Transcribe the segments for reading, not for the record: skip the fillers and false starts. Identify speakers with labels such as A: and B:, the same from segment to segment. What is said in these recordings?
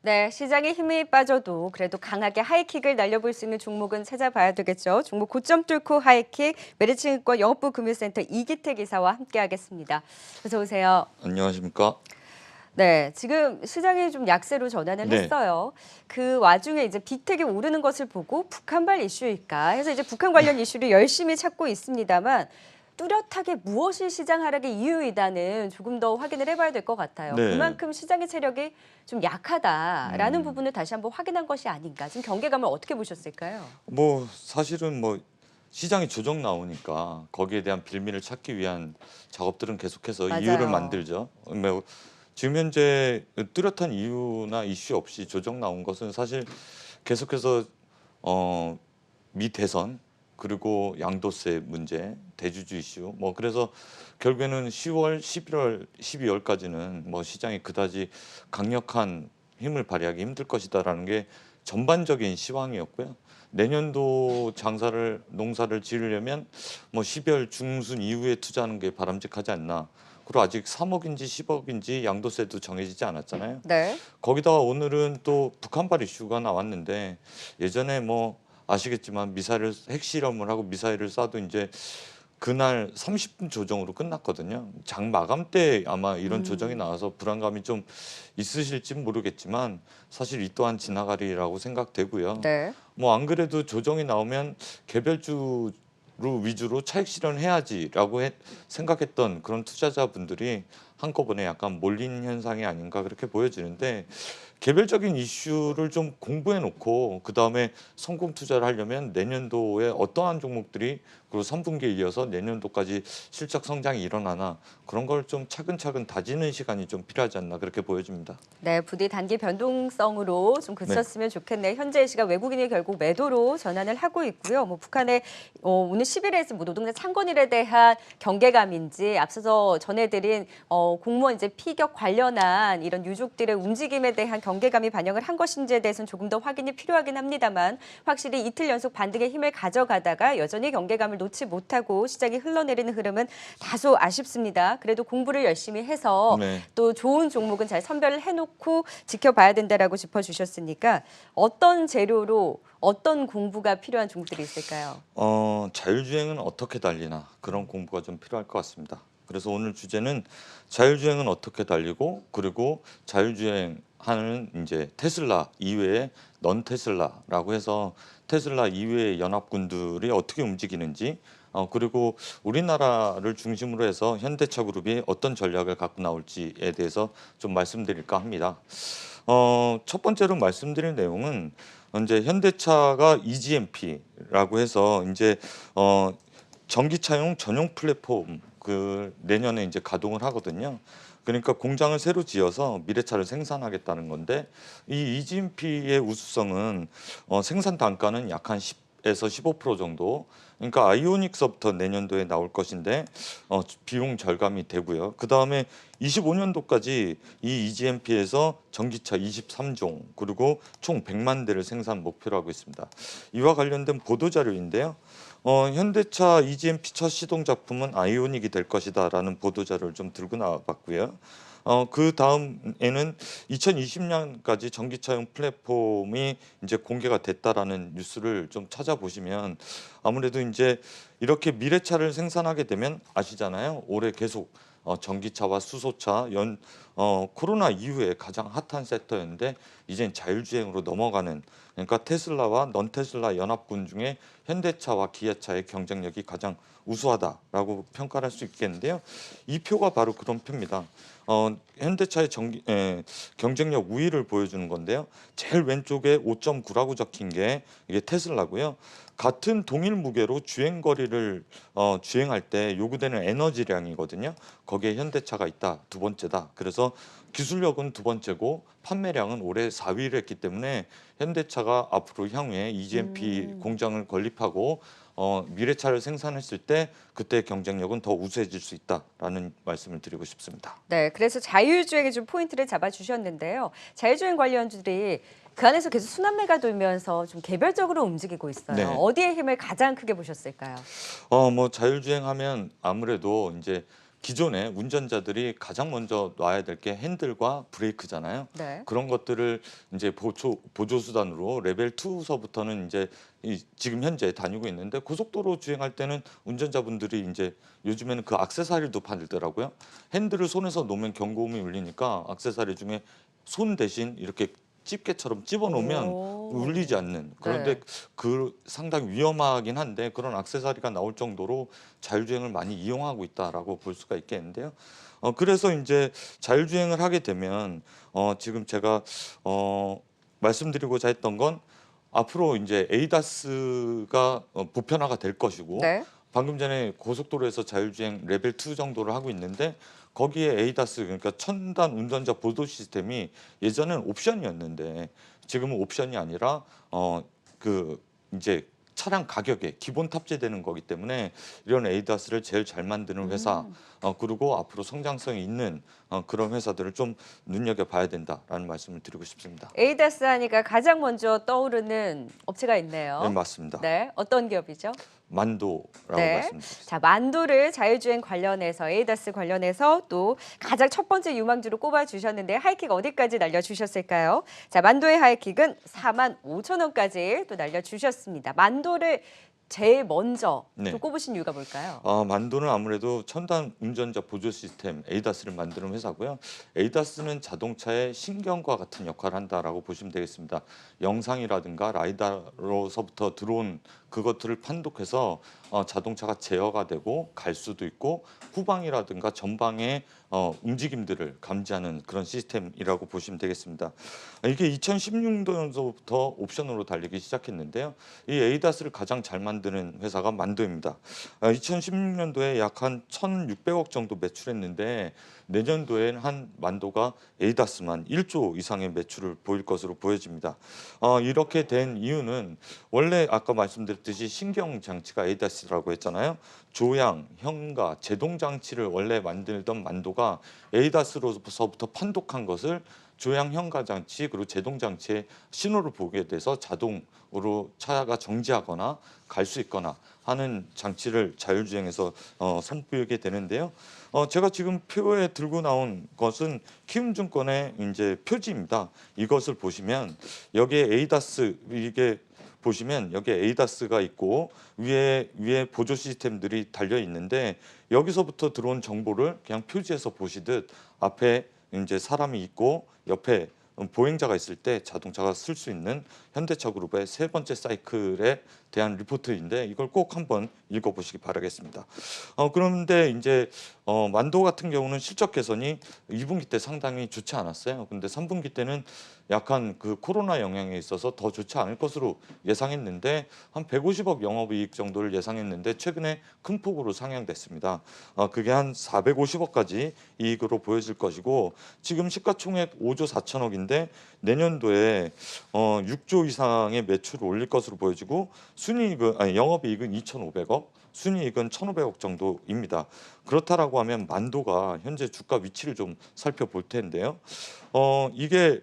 A: 네, 시장에 힘이 빠져도 그래도 강하게 하이킥을 날려볼 수 있는 종목은 찾아봐야 되겠죠. 종목 고점 뚫고 하이킥, 메리츠증권 영업부 금융센터 이기택 이사와 함께하겠습니다. 어서 오세요.
B: 안녕하십니까?
A: 네, 지금 시장이 좀 약세로 전환을
B: 네.
A: 했어요. 그 와중에 이제 빅텍이 오르는 것을 보고 북한발 이슈일까 해서 이제 북한 관련 이슈를 열심히 찾고 있습니다만 뚜렷하게 무엇이 시장 하락의 이유이다는 조금 더 확인을 해봐야 될 것 같아요.
B: 네.
A: 그만큼 시장의 체력이 좀 약하다라는
B: 음.
A: 부분을 다시 한번 확인한 것이 아닌가. 지금 경계감을 어떻게 보셨을까요?
B: 사실은 시장이 조정 나오니까 거기에 대한 빌미를 찾기 위한 작업들은 계속해서 이유를
A: 맞아요.
B: 만들죠. 지금 현재 뚜렷한 이유나 이슈 없이 조정 나온 것은 사실 계속해서 미 대선 그리고 양도세 문제, 대주주 이슈 그래서 결국에는 10월, 11월, 12월까지는 시장이 그다지 강력한 힘을 발휘하기 힘들 것이다라는 게 전반적인 시황이었고요. 내년도 농사를 지으려면 12월 중순 이후에 투자하는 게 바람직하지 않나. 그리고 아직 3억인지 10억인지 양도세도 정해지지 않았잖아요.
A: 네.
B: 거기다가 오늘은 또 북한발 이슈가 나왔는데 예전에 아시겠지만 핵실험을 하고 미사일을 쏴도 이제 그날 30분 조정으로 끝났거든요. 장 마감 때 아마 이런 조정이 나와서 불안감이 좀 있으실지 모르겠지만 사실 이 또한 지나가리라고 생각되고요.
A: 네.
B: 안 그래도 조정이 나오면 개별주로 위주로 차익 실현해야지라고 생각했던 그런 투자자분들이 한꺼번에 약간 몰린 현상이 아닌가 그렇게 보여지는데 개별적인 이슈를 좀 공부해 놓고 그다음에 성공 투자를 하려면 내년도에 어떠한 종목들이 그리고 3분기에 이어서 내년도까지 실적 성장이 일어나나 그런 걸 좀 차근차근 다지는 시간이 좀 필요하지 않나 그렇게 보여집니다.
A: 네, 부디 단기 변동성으로 좀 그쳤으면 좋겠네요. 현재 시각 외국인이 결국 매도로 전환을 하고 있고요. 북한의 오늘 10일에 노동자 창건일에 대한 경계감인지 앞서서 전해드린 공무원 이제 피격 관련한 이런 유족들의 움직임에 대한 경계감이 반영을 한 것인지에 대해서는 조금 더 확인이 필요하긴 합니다만 확실히 이틀 연속 반등의 힘을 가져가다가 여전히 경계감을 놓지 못하고 시장이 흘러내리는 흐름은 다소 아쉽습니다. 그래도 공부를 열심히 해서
B: 네.
A: 또 좋은 종목은 잘 선별을 해놓고 지켜봐야 된다라고 짚어주셨으니까 어떤 재료로 어떤 공부가 필요한 종목들이 있을까요?
B: 자율주행은 어떻게 달리나 그런 공부가 좀 필요할 것 같습니다. 그래서 오늘 주제는 자율주행은 어떻게 달리고 그리고 자율주행하는 이제 테슬라 이외에 넌 테슬라라고 해서 테슬라 이외의 연합군들이 어떻게 움직이는지 그리고 우리나라를 중심으로 해서 현대차 그룹이 어떤 전략을 갖고 나올지에 대해서 좀 말씀드릴까 합니다. 첫 번째로 말씀드릴 내용은 이제 현대차가 EGMP라고 해서 이제 전기차용 전용 플랫폼 내년에 이제 가동을 하거든요. 그러니까 공장을 새로 지어서 미래차를 생산하겠다는 건데 이 EGMP의 우수성은 생산 단가는 약 한 10에서 15% 정도. 그러니까 아이오닉서부터 내년도에 나올 것인데 비용 절감이 되고요. 그 다음에 25년도까지 이 EGMP에서 전기차 23종 그리고 총 100만 대를 생산 목표로 하고 있습니다. 이와 관련된 보도 자료인데요. 현대차 EGMP 첫 시동 작품은 아이오닉이 될 것이다라는 보도 자료를 좀 들고 나와봤고요. 그 다음에는 2020년까지 전기차용 플랫폼이 이제 공개가 됐다라는 뉴스를 좀 찾아보시면 아무래도 이제 이렇게 미래차를 생산하게 되면 아시잖아요. 올해 계속 전기차와 수소차 코로나 이후에 가장 핫한 섹터였는데 이젠 자율주행으로 넘어가는 그러니까 테슬라와 넌 테슬라 연합군 중에 현대차와 기아차의 경쟁력이 가장 우수하다라고 평가할 수 있겠는데요. 이 표가 바로 그런 표입니다. 현대차의 경쟁력 우위를 보여주는 건데요. 제일 왼쪽에 5.9라고 적힌 게 이게 테슬라고요. 같은 동일 무게로 주행거리를 주행할 때 요구되는 에너지량이거든요. 거기에 현대차가 있다. 두 번째다. 그래서 기술력은 두 번째고 판매량은 올해 4위를 했기 때문에 현대차가 앞으로 향후에 EGMP 공장을 건립하고 미래차를 생산했을 때 그때 경쟁력은 더 우수해질 수 있다라는 말씀을 드리고 싶습니다.
A: 네, 그래서 자율주행에 좀 포인트를 잡아주셨는데요. 자율주행 관련주들이 그 안에서 계속 순환매가 돌면서 좀 개별적으로 움직이고 있어요.
B: 네.
A: 어디에 힘을 가장 크게 보셨을까요?
B: 자율주행하면 아무래도 이제 기존에 운전자들이 가장 먼저 놔야 될 게 핸들과 브레이크잖아요.
A: 네.
B: 그런 것들을 이제 보조 수단으로 레벨 2서부터는 이제 지금 현재 다니고 있는데 고속도로 주행할 때는 운전자분들이 이제 요즘에는 그 액세서리도 팔더라고요. 핸들을 손에서 놓으면 경고음이 울리니까 액세서리 중에 손 대신 이렇게 집게처럼 집어 놓으면
A: 오.
B: 울리지 않는, 그런데
A: 네.
B: 그 상당히 위험하긴 한데 그런 액세서리가 나올 정도로 자율주행을 많이 이용하고 있다라고 볼 수가 있겠는데요. 그래서 이제 자율주행을 하게 되면 지금 제가 말씀드리고자 했던 건 앞으로 이제 에이다스가 보편화가 될 것이고,
A: 네.
B: 방금 전에 고속도로에서 자율주행 레벨 2 정도를 하고 있는데 거기에 에이다스, 그러니까 첨단 운전자 보도 시스템이 예전에는 옵션이었는데 지금은 옵션이 아니라 그 이제 차량 가격에 기본 탑재되는 거기 때문에 이런 에이다스를 제일 잘 만드는 회사,
A: 음.
B: 그리고 앞으로 성장성이 있는 그런 회사들을 좀 눈여겨봐야 된다라는 말씀을 드리고 싶습니다.
A: 에이다스 하니까 가장 먼저 떠오르는 업체가
B: 네,
A: 있네요.
B: 맞습니다.
A: 네. 어떤 기업이죠?
B: 만도라고
A: 네.
B: 말씀드리겠습니다.
A: 자, 만도를 자율주행 관련해서 에이다스 관련해서 또 가장 첫 번째 유망주로 꼽아 주셨는데 하이킥 어디까지 날려 주셨을까요? 자, 만도의 하이킥은 45,000원까지 또 날려 주셨습니다. 만도를 제일 먼저 또
B: 네.
A: 꼽으신 이유가 뭘까요?
B: 만도는 아무래도 첨단 운전자 보조 시스템 에이다스를 만드는 회사고요. 에이다스는 자동차의 신경과 같은 역할을 한다라고 보시면 되겠습니다. 영상이라든가 라이다로서부터 들어온 그것들을 판독해서 자동차가 제어가 되고 갈 수도 있고 후방이라든가 전방의 움직임들을 감지하는 그런 시스템이라고 보시면 되겠습니다. 이게 2016년도부터 옵션으로 달리기 시작했는데요. 이 에이다스를 가장 잘 만드는 회사가 만도입니다. 2016년도에 약 한 1,600억 정도 매출했는데 내년도엔 한 만도가 에이다스만 1조 이상의 매출을 보일 것으로 보여집니다. 이렇게 된 이유는 원래 아까 말씀드렸듯이 신경 장치가 에이다스라고 했잖아요. 조향, 현가, 제동 장치를 원래 만들던 만도가 에이다스로서부터 판독한 것을 조향 현가 장치 그리고 제동 장치에 신호를 보게 돼서 자동으로 차가 정지하거나 갈 수 있거나 하는 장치를 자율주행에서 선보이게 되는데요. 제가 지금 표에 들고 나온 것은 키움증권의 이제 표지입니다. 이것을 보시면 여기에 에이다스, 이게 보시면 여기에 에이다스가 있고 위에 보조 시스템들이 달려 있는데 여기서부터 들어온 정보를 그냥 표지에서 보시듯 앞에 이제 사람이 있고 옆에 보행자가 있을 때 자동차가 쓸 수 있는 현대차 그룹의 세 번째 사이클에 대한 리포트인데 이걸 꼭 한번 읽어보시기 바라겠습니다. 그런데 이제 만도 같은 경우는 실적 개선이 2분기 때 상당히 좋지 않았어요. 근데 3분기 때는 약간 그 코로나 영향에 있어서 더 좋지 않을 것으로 예상했는데 한 150억 영업이익 정도를 예상했는데 최근에 큰 폭으로 상향됐습니다. 그게 한 450억까지 이익으로 보여질 것이고 지금 시가총액 5조 4천억인데 내년도에 6조 이상의 매출을 올릴 것으로 보여지고 순이익은 영업이익은 2,500억, 순이익은 1,500억 정도입니다. 그렇다라고 하면 만도가 현재 주가 위치를 좀 살펴볼 텐데요. 이게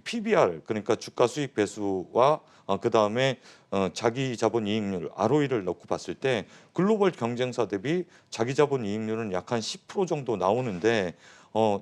B: PBR, 그러니까 주가 수익 배수와 그다음에 자기 자본 이익률 ROE를 넣고 봤을 때 글로벌 경쟁사 대비 자기 자본 이익률은 약 한 10% 정도 나오는데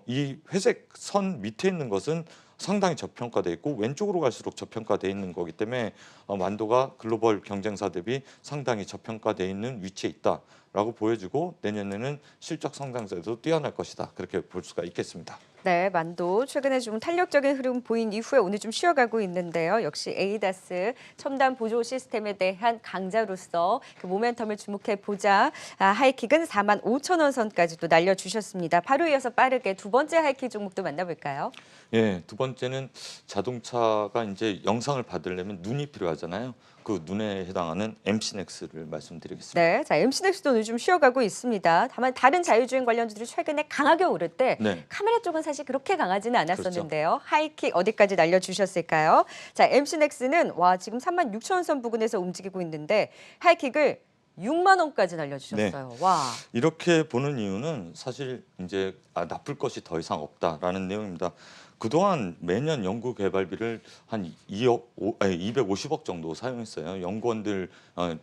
B: 이 회색 선 밑에 있는 것은 상당히 저평가돼 있고 왼쪽으로 갈수록 저평가돼 있는 거기 때문에 만도가 글로벌 경쟁사 대비 상당히 저평가돼 있는 위치에 있다라고 보여지고 내년에는 실적 성장세도 뛰어날 것이다, 그렇게 볼 수가 있겠습니다.
A: 네, 만도 최근에 좀 탄력적인 흐름 보인 이후에 오늘 좀 쉬어가고 있는데요. 역시 에이다스 첨단 보조 시스템에 대한 강자로서 그 모멘텀을 주목해 보자. 하이킥은 45,000원 선까지 또 날려주셨습니다. 바로 이어서 빠르게 두 번째 하이킥 종목도 만나볼까요?
B: 예, 두 번째는 자동차가 이제 영상을 받으려면 눈이 필요하잖아요. 그 눈에 해당하는 MC넥스를 말씀드리겠습니다.
A: 네, 자 MC넥스도 오늘 좀 쉬어가고 있습니다. 다만 다른 자율주행 관련주들이 최근에 강하게 오를 때
B: 네.
A: 카메라 쪽은 사실 그렇게 강하지는 않았었는데요. 하이킥 어디까지 날려주셨을까요? 자 MC넥스는 와 지금 36,000원 선 부근에서 움직이고 있는데 하이킥을 6만 원까지 날려주셨어요. 와.
B: 이렇게 보는 이유는 사실 이제 나쁠 것이 더 이상 없다라는 내용입니다. 그동안 매년 연구 개발비를 한 250억 정도 사용했어요. 연구원들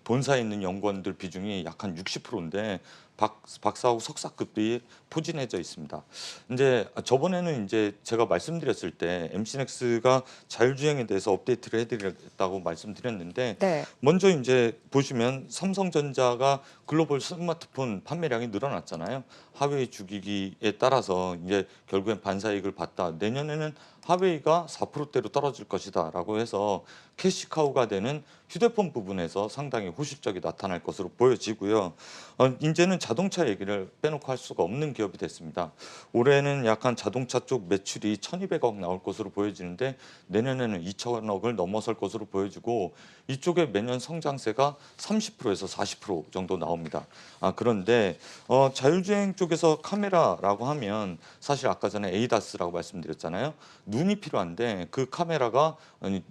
B: 본사에 있는 연구원들 비중이 약 한 60%인데 박사하고 석사급이 포진해져 있습니다. 이제 저번에는 이제 제가 말씀드렸을 때 MC넥스가 자율주행에 대해서 업데이트를 해드리겠다고 말씀드렸는데
A: 네.
B: 먼저 이제 보시면 삼성전자가 글로벌 스마트폰 판매량이 늘어났잖아요. 하웨이 주기기에 따라서 이제 결국엔 반사이익을 봤다. 내년에는 하웨이가 4%대로 떨어질 것이다라고 해서 캐시카우가 되는 휴대폰 부분에서 상당히 호실적이 나타날 것으로 보여지고요. 이제는 자동차 얘기를 빼놓고 할 수가 없는 기업이 됐습니다. 올해는 약간 자동차 쪽 매출이 1,200억 나올 것으로 보여지는데 내년에는 2,000억을 넘어설 것으로 보여지고 이쪽에 매년 성장세가 30%에서 40% 정도 나옵니다. 그런데 자율주행 쪽에서 카메라라고 하면 사실 아까 전에 에이다스라고 말씀드렸잖아요. 눈이 필요한데 그 카메라가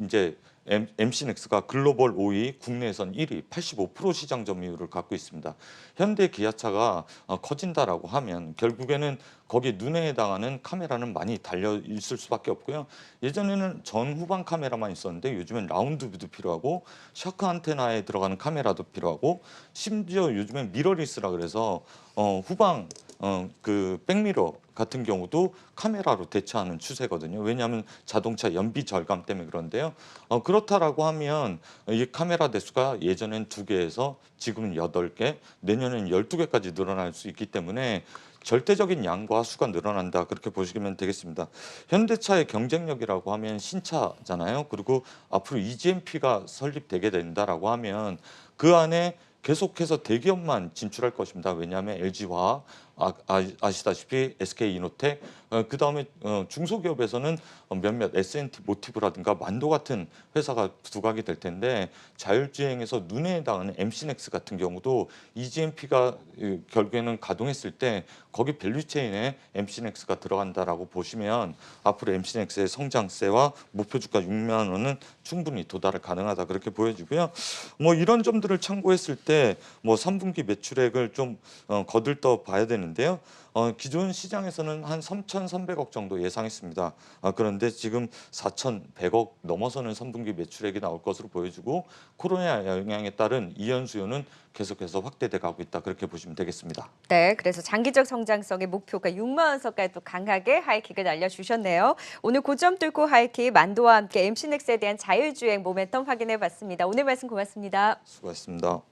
B: 이제 MC넥스가 글로벌 5위, 국내에선 1위, 85% 시장 점유율을 갖고 있습니다. 현대 기아차가 커진다라고 하면 결국에는 거기 눈에 해당하는 카메라는 많이 달려 있을 수밖에 없고요. 예전에는 전후방 카메라만 있었는데 요즘엔 라운드 뷰도 필요하고 샤크 안테나에 들어가는 카메라도 필요하고 심지어 요즘엔 미러리스라 그래서 후방 그 백미러 같은 경우도 카메라로 대체하는 추세거든요. 왜냐하면 자동차 연비 절감 때문에 그런데요. 그렇다라고 하면 이 카메라 대수가 예전엔 2개에서 지금은 8개, 내년엔 12개까지 늘어날 수 있기 때문에 절대적인 양과 수가 늘어난다 그렇게 보시면 되겠습니다. 현대차의 경쟁력이라고 하면 신차잖아요. 그리고 앞으로 EGMP가 설립되게 된다라고 하면 그 안에 계속해서 대기업만 진출할 것입니다. 왜냐하면 LG화학, 아시다시피 SK이노텍, 그다음에 중소기업에서는 몇몇 S&T 모티브라든가 만도 같은 회사가 두각이 될 텐데 자율주행에서 눈에 해당하는 MC넥스 같은 경우도 EGMP가 결국에는 가동했을 때 거기 밸류체인에 MC넥스가 들어간다라고 보시면 앞으로 MC넥스의 성장세와 목표 주가 6만 원은 충분히 도달을 가능하다 그렇게 보여지고요. 뭐 이런 점들을 참고했을 때 뭐 3분기 매출액을 좀 거들떠 봐야 되는데요. 기존 시장에서는 한 3,300억 정도 예상했습니다. 그런데 지금 4,100억 넘어서는 3분기 매출액이 나올 것으로 보여지고 코로나 영향에 따른 이연 수요는 계속해서 확대돼 가고 있다 그렇게 보시면 되겠습니다.
A: 네, 그래서 장기적 성장성의 목표가 6만 원서까지 또 강하게 하이킥을 날려주셨네요. 오늘 고점 뚫고 하이킥 만도와 함께 MC넥스에 대한 자율주행 모멘텀 확인해봤습니다. 오늘 말씀 고맙습니다.
B: 수고하셨습니다.